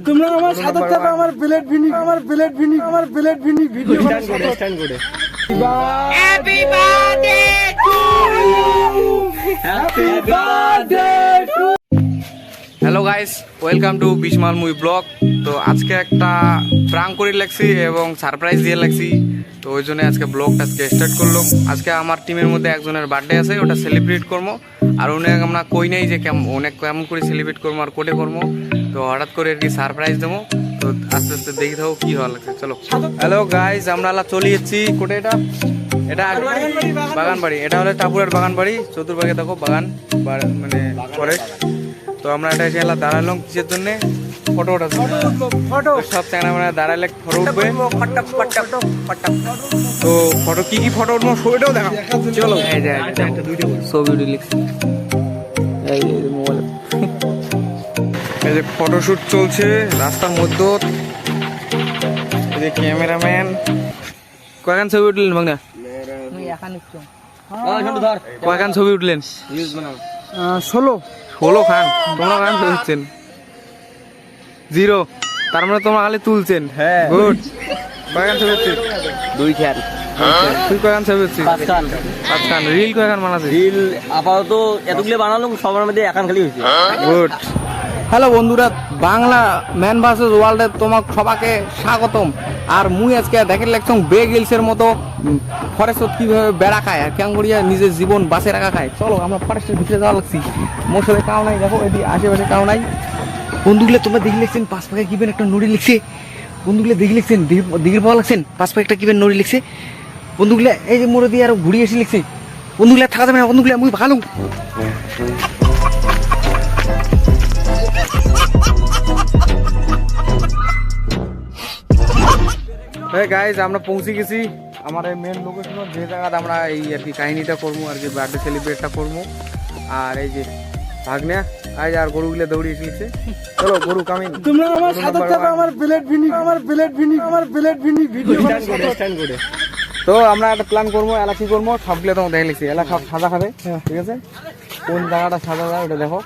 তোমরা আমার সাথে থাকো, আমার ব্লেড ভিনি ভিডিও স্ট্যান্ড করে happy birthday to you, happy birthday to. Hello guys, welcome to বিশমাল মুভি ব্লগ। তো আজকে একটা প্রাঙ্ক করে লাগছি এবং সারপ্রাইজ দিয়ে লাগছি, তো ওই জন্য আজকে ব্লগটা স্টার্ট করলাম। আজকে আমার টিমের মধ্যে একজনের বার্থডে আছে, ওটা সেলিব্রেট করবো। আর অনেক আমরা কই নাই যে অনেক কেমন করে সেলিব্রেট করবো আর কোটে করবো, তো হঠাৎ করে আর কি সারপ্রাইজ দেবো। তো আস্তে আস্তে দেখি থাকো কি ভালো লাগছে। চলো। হ্যালো গাইস, আমরা চলে যাচ্ছি কোটে। এটা বাগান বাড়ি, এটা হলো টাপুরের বাগান বাড়ি। চতুর্ভাগে দেখো বাগান মানে ফরেস্ট। তো আমরা এটা এসে দাঁড়ালাম কিসের জন্য? ফটো ওঠার জন্য। সব চ্যাংড়া দাঁড়ালে ফটো উঠবে। তো ফটো কি ফটো উঠবো ছবিটাও দেখা। চলো। ছবি লিখছি, এই যে ফটোশুট চলছে রাস্তার মধ্যে। এই যে ক্যামেরাম্যান। কয়খান ছবি উঠলেন বাংলা? কয়খান ছবি উঠলেন? 16 খান। তোমরা খান ছবি উঠছেন 0, তার মানে তোমরা খালি তুলছেন। হ্যাঁ, গুড। কয়খান ছবি উঠছেন? 2 খান। তুই কয়খান ছবি উঠছিস? 5 খান। 5 খান। রিল কয়খান বানাচ্ছিস? রিল আপাতত এতগুলো বানালাম, সবার মধ্যে একান খালি হয়েছে। গুড। হ্যালো বন্ধুরা, বাংলা ম্যান ভার্সেস ওয়ার্ল্ডে তোমার সবাইকে স্বাগতম। আর মুই আজকে দেখে লাগছং বে গিলসের মতো ফরেস্ট কিভাবে বেড়া খায় আর কেমন করিয়া নিজের জীবন বাঁচে রাখা খায়। চলো আমরা ফরেস্টের ভিতরে যাওয়া লাগছি। মোর সাথে কাউ নাই, দেখো এদিকে আশেপাশে কাউ নাই। বন্ধুগুলো তোমরা দেখে লিখছেন 5 পাকে কিবেন একটা নড়ি লিখছে। বন্ধুগুলো দেখে লিখছেন দিঘির পাওয়া লাগছেন 5 পাকে একটা কিবেন নড়ি লিখছে। বন্ধুগুলো এই যে মোড়ে দিয়ে আরো ঘুরিয়ে এসে লিখছে। বন্ধুগুলো থাকা যাবে না, বন্ধুগুলো মুই ভালো। গাইজ আমরা পৌঁছে গেছি আমার এই মেন লোকেশন, যে জায়গাতে আমরা এই আর কি কাহিনীটা করবো আর কি বার্থডে সেলিব্রেটটা করবো। আর এই যে ভাগ্নে আজ আর গরুগুলো দৌড়িয়ে এসেছে। চলো গরু কামিং। তোমরা আমার সাথে থাকো, আমার ব্লেড ভিনি ভিডিও স্ট্যান্ড করে। তো আমরা একটা প্ল্যান করবো, এলা কি করবো সবগুলো তোমাকে দেখে লিখছি। এলা সব সাদা খাবে, ঠিক আছে? কোন জায়গাটা সাদা যায় ওটা দেখো।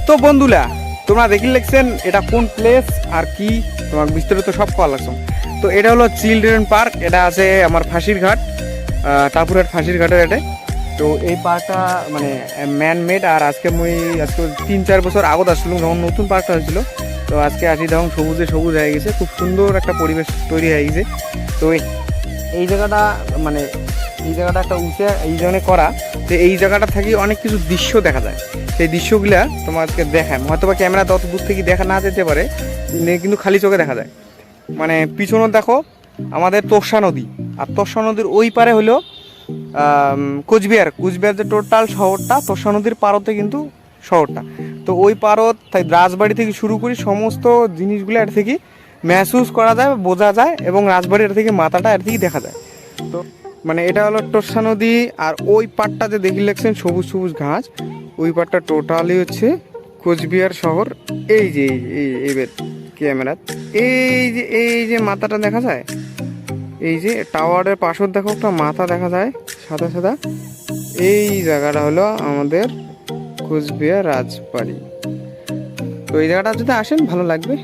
তো বন্ধুরা তোমরা দেখি লিখছেন এটা কোন প্লেস আর কি তোমার বিস্তারিত সব পাওয়া লাগছে। তো এটা হলো চিলড্রেন পার্ক, এটা আছে আমার ফাঁসির ঘাট, টাপুরের ফাঁসির ঘাটের এটা। তো এই পার্কটা মানে ম্যান মেড। আর আজকে 3-4 বছর আগত আসছিলাম যখন নতুন পার্কটা হয়েছিল। তো আজকে আসি তখন সবুজ হয়ে গেছে, খুব সুন্দর একটা পরিবেশ তৈরি হয়ে গেছে। তো এই জায়গাটা মানে এই জায়গাটা একটা উঁচে এই জন্য করা, যে এই জায়গাটা থাকি অনেক কিছু দৃশ্য দেখা যায়। সেই দৃশ্যগুলা তোমাকে দেখায়, হয়তো বা ক্যামেরা তত দূর থেকে দেখা না যেতে পারে, কিন্তু খালি চোখে দেখা যায়। মানে পিছনে দেখো আমাদের তোষা নদী, আর তোষা নদীর ওই পারে হলো কোচবিহার যে টোটাল শহরটা তোষা নদীর পারতে কিন্তু শহরটা। তো ওই পারত তাই রাজবাড়ি থেকে শুরু করি সমস্ত জিনিসগুলো এর থেকে মেহসুস করা যায়, বোঝা যায়, এবং রাজবাড়ির থেকে মাথাটা এর থেকে দেখা যায়। তো মানে এটা হলো তোষা নদী। আর ওই পাটটা যে দেখি লাগছেন সবুজ ঘাস, ওই পাটটা টোটালি হচ্ছে কোচবিহার শহর। এই যে এইবার ক্যামেরা এই যে মাথাটা দেখা যায়, এই যে টাওয়ারের পাশের দেখো একটা মাথা দেখা যায় সাদা। এই জায়গাটা হলো আমাদের কোচবিহার রাজবাড়ি। তো এই জায়গাটা যদি আসেন ভালো লাগবে।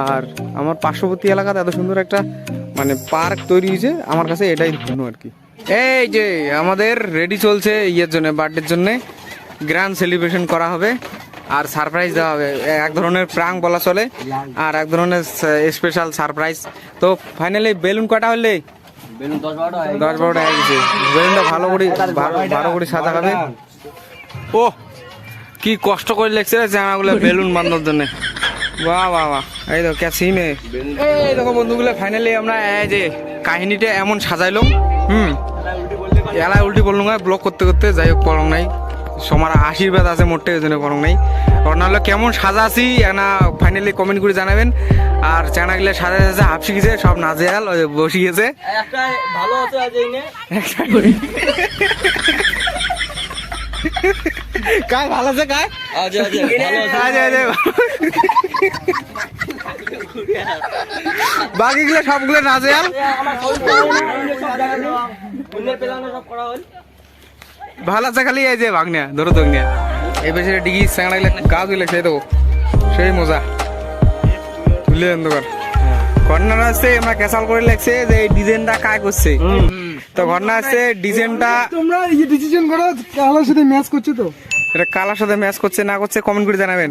আর আমার পার্শ্ববর্তী এলাকাতে এত সুন্দর একটা মানে পার্ক তৈরি হয়েছে, আমার কাছে এটাই ধন্য আর কি। এই যে আমাদের রেডি চলছে ইয়ের জন্য, বার্থডের জন্য গ্র্যান্ড সেলিব্রেশন করা হবে আর সারপ্রাইজ দেওয়া হবে। এক ধরনের প্রাঙ্ক বলা চলে আর এক ধরনের স্পেশাল সারপ্রাইজ। তো ফাইনালি বেলুন কটা হলে? 10-12টা হয়ে গেছে। বেলুনটা ভালো করে সাদা খাবে। ও কি কষ্ট করে লেগছে জানাগুলো বেলুন বাঁধানোর জন্য। বাহ এই তো ক্যাসিনে এই দেখো বন্ধুগুলো, ফাইনালি আমরা এই যে কাহিনীটা এমন সাজাইলাম। এলাই উল্টি বললুম ব্লগ করতে যাই হোক পড়ং নাই, সবার আশীর্বাদ আছে মোটে ওই জন্য পড়ং নাই। আর নাহলে কেমন সাজা আছি না ফাইনালি কমেন্ট করে জানাবেন। আর চ্যানেলগুলো সাজা হাফ শিখেছে, সব নাজেয়াল বসে গেছে। কায় ভালো আছে কায় বাকিগুলো সবগুলো নাজেয়াল। ভালো আছে খালি এই যে ভাগনা ধরো তো এই বেশি ডিগি স্যাংড়া গা দিলে সেই তো সেই মজা। ভুলে অন্ধকার ঘটনা আছে আমরা ক্যাসাল করে লাগছে যে এই ডিজাইনটা কাজ করছে তো ঘটনা আছে ডিজাইনটা তোমরা এই ডিসিশন করো কালার সাথে ম্যাচ করছে তো এটা কালার সাথে ম্যাচ করছে না করছে কমেন্ট করে জানাবেন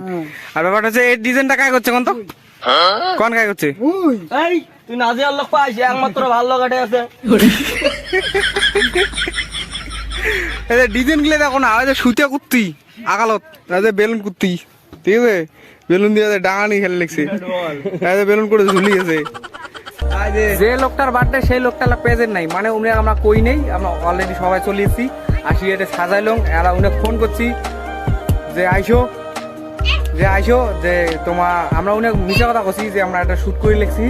আর ব্যাপারটা হচ্ছে এই ডিজাইনটা কাজ করছে কোন তো কোন কাজ করছে ওই এই তুই নাজিয়ার লোক পাইস একমাত্র ভালো লোকাটে আছে এই যে ডিজাইন গুলো দেখো না ওই যে সুতিয়া কুত্তি আকালত এই যে বেলুন কুত্তি ঠিক আছে বেলুন দিয়ে ডাঙানি খেলে লিখছে এই যে বেলুন করে ঝুলিয়েছে যে লোকটার বার্থডে সেই লোকটা প্রেজেন্ট নাই মানে উনি আমরা কই নেই আমরা অলরেডি সবাই চলে এসেছি আসি এটা সাজাইলাম এরা উনি ফোন করছি যে আইসো যে তোমার আমরা উনি মিশা কথা করছি যে আমরা একটা শুট করে লিখছি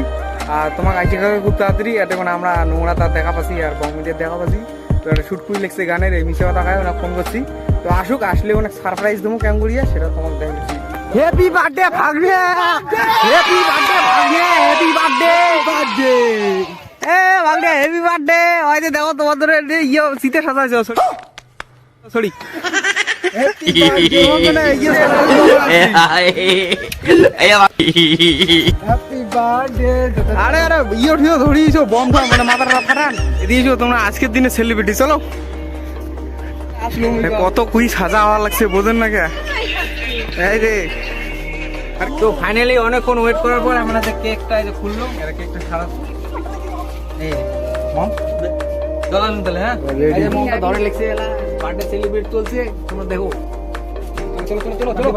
আর তোমাকে আইসি খুব তাড়াতাড়ি এটা মানে আমরা নোংরা তার দেখা পাচ্ছি আর বং মিডিয়ার দেখা পাচ্ছি তো একটা শুট করে লিখছে গানের এই মিশা কথা খায় ওনাকে ফোন করছি তো আসুক আসলে অনেক সারপ্রাইজ দেবো কেমন করিয়া সেটা তোমাকে দেখছি হ্যাপি বার্থডে ভাগ্নে হ্যাপি বার্থডে ভাগ্নে হ্যাপি বার্থডে এ ভাগ্নে হ্যাপি বার্থডে ওই যে দেখো তোমাদের ইয়ে শীতে সাজাইছো সরি হ্যাপি বার্থডে আরে আরে ইয়ে ঠিও ধরিয়েছো বম থাম মানে মাথাটা ফাটান দিয়েছো তোমরা আজকের দিনে সেলিব্রিটি চলো কত কুই সাজা হওয়া লাগছে বোঝেন না কে এই রে আর তো ফাইনালি অনেকক্ষণ ওয়েট করার পর আমরা যে কেকটা এই যে খুললাম এর কেকটা সারা এই মম দলান দিলে হ্যাঁ এই যে মমটা ধরে লাগছে এলা বার্থডে সেলিব্রেট চলছে তোমরা দেখো চলো চলো চলো চলো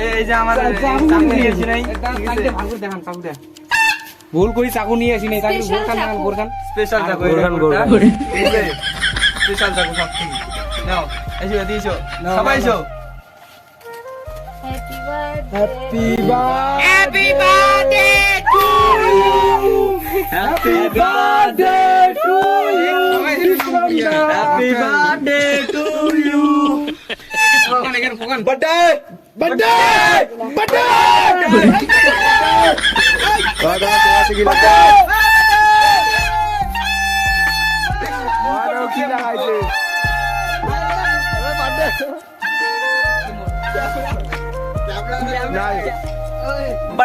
এই যে আমাদের চাকু নিয়েছি নাই চাকুতে ভাঙু দেখান চাকু দেখান ভুল করি চাকু নিয়ে আসি নাই চাকু গোরখান দেখান গোরখান স্পেশাল চাকু গোরখান স্পেশাল চাকু সব ঠিক নাও এসো দিয়েছো সবাই এসো happy birthday to happy birthday to you happy birthday to you birthday birthday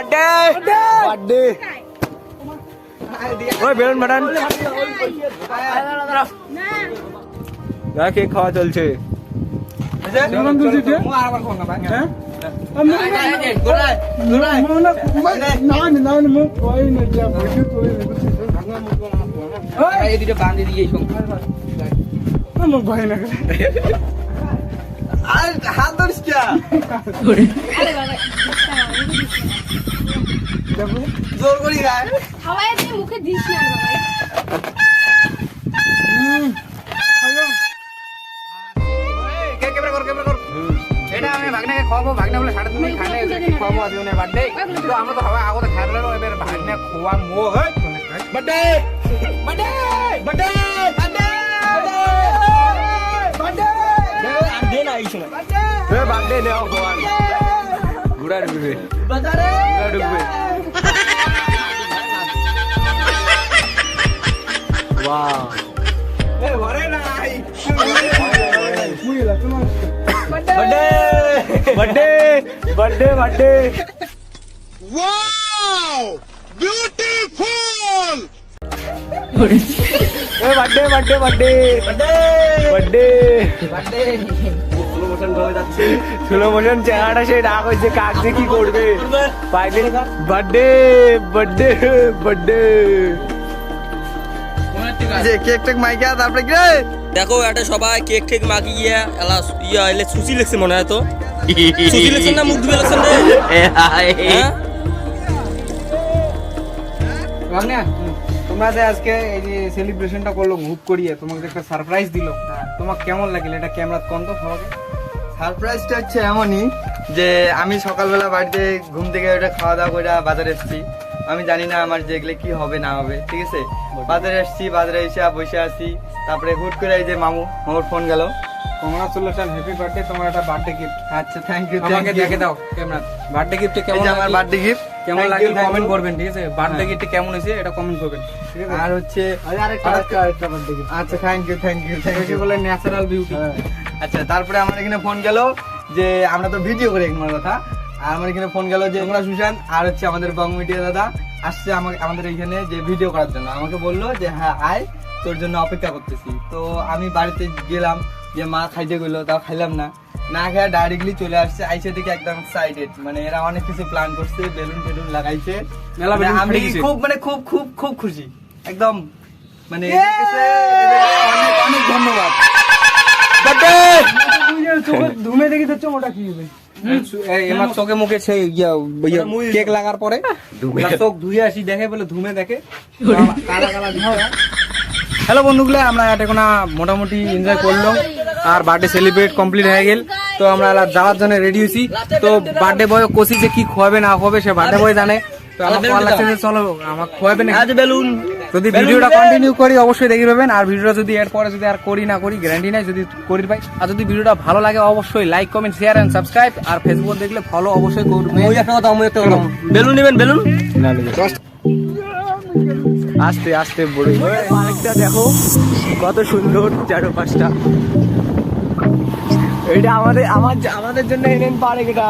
birthday birthday ওই বেলুন বাটান কেক খাওয়া চলছে ভয় না হাত ধরিস কে জোর করি গায় হাওয়ায় দিয়ে মুখে দিস না বাবা এটা আমি ভাগনাকে খাওয়াবো ভাগনা বলে সাড়ে তুমি খানে খাওয়াবো আজ ওনের বার্থডে তো আমরা তো হবে আগতে খাই ফেলানো এবার ভাগনা খোয়া মো বার্থডে বার্থডে বার্থডে দে না এই সময় বার্থডে নেও ভগবান ঘুরা ঢুকবে ঘুরা ঢুকবে ওয়াও এ ভরে নাই birthday birthday birthday birthday wow beautiful a birthday birthday birthday birthday birthday slow motion চেহারাটা সে রাগ হয়েছে কাক যে কি করবে বার্থডে বার্থডে বার্থডে যে কেক টেক মাইকা তারপরে কি রে দেখো এটা সবাই কেক টেক মাকি গিয়া এলা ইয়া এলে সুসি লেখছে মনে হয় তো সুসি লেখছেন না মুখ ধুয়ে লেখছেন রে হ্যাঁ ভাগনা তোমরা যে আজকে এই যে সেলিব্রেশনটা করলো মুভ করিয়ে তোমাকে একটা সারপ্রাইজ দিল তোমার কেমন লাগলো এটা ক্যামেরা কোন তো সবাইকে সারপ্রাইজটা হচ্ছে এমনই যে আমি সকালবেলা বাড়িতে ঘুম থেকে ওটা খাওয়া দাওয়া করে বাজারে এসেছি আমি জানি না আমার যেগুলো কি হবে না হবে ঠিক আছে বাজারে এসেছি বাজারে এসে বসে আছি তারপরে হুট করে এই যে মামুর ফোন গেল কংগ্রাচুলেশন হ্যাপি বার্থডে তোমার একটা বার্থডে গিফট আচ্ছা থ্যাংক ইউ আমাকে দেখে দাও ক্যামেরা বার্থডে গিফটে কেমন আমার বার্থডে গিফট কেমন লাগলো কমেন্ট করবেন ঠিক আছে বার্থডে গিফট কেমন হয়েছে এটা কমেন্ট করবেন ঠিক আছে আর হচ্ছে আরেকটা বার্থডে গিফট আচ্ছা থ্যাংক ইউ এটাকে বলে ন্যাচারাল বিউটি আচ্ছা তারপরে আমার এখানে ফোন গেল যে আমরা তো ভিডিও করি তোমার কথা আর আমার এখানে ফোন গেল যে আমরা সুশান্ত আর হচ্ছে আমাদের বং মিডিয়া দাদা আসছে আমাদের এখানে যে ভিডিও করার জন্য। আমাকে বললো যে হ্যাঁ আয়, তোর জন্য অপেক্ষা করতেছি। তো আমি বাড়িতে গেলাম, যে মা খাইতে গেলো, তাও খাইলাম না, না খেয়ে ডাইরেক্টলি চলে আসছে। আইসে থেকে একদম এক্সাইটেড, মানে এরা অনেক কিছু প্ল্যান করছে, বেলুন টেলুন লাগাইছে। মেলা মানে বেলুন আমি ফাটিয়েছে। খুব মানে খুব খুব খুব খুশি একদম, মানে এদের কাছে অনেক অনেক ধন্যবাদ। ধুমে দেখি তো চোখটা কি হবে। এমার চোখে মুখে সেই কেক লাগার পরে চোখ ধুয়ে আসি, দেখে বলে ধুমে দেখে কালা কালা দিচ্ছে। হ্যালো বন্ধুগুলা, আমরা এটা কোনো মোটামুটি এনজয় করলাম আর বার্থডে সেলিব্রেট কমপ্লিট হয়ে গেল। তো আমরা যাওয়ার জন্য রেডি হয়েছি। তো বার্থডে বয় কোসি যে কি খোয়াবে না খোয়াবে সে বার্থডে বয় জানে। তো আমার ভালো লাগছে যে চলো আমার খোয়াবে না বেলুন। যদি ভিডিওটা কন্টিনিউ করি অবশ্যই দেখে পাবেন। আর ভিডিওটা যদি এরপরে যদি আর করি না করি গ্যারান্টি নাই, যদি করি পাই। আর যদি ভিডিওটা ভালো লাগে অবশ্যই like comment share and subscribe. আর ফেসবুক দেখলে ফলো অবশ্যই করবেন। বেলুন নেবেন বেলুন। আস্তে আস্তে বড় আরেকটা দেখো কত সুন্দর চারপাশটা। এটা আমাদের জন্য এনেন পারে এটা।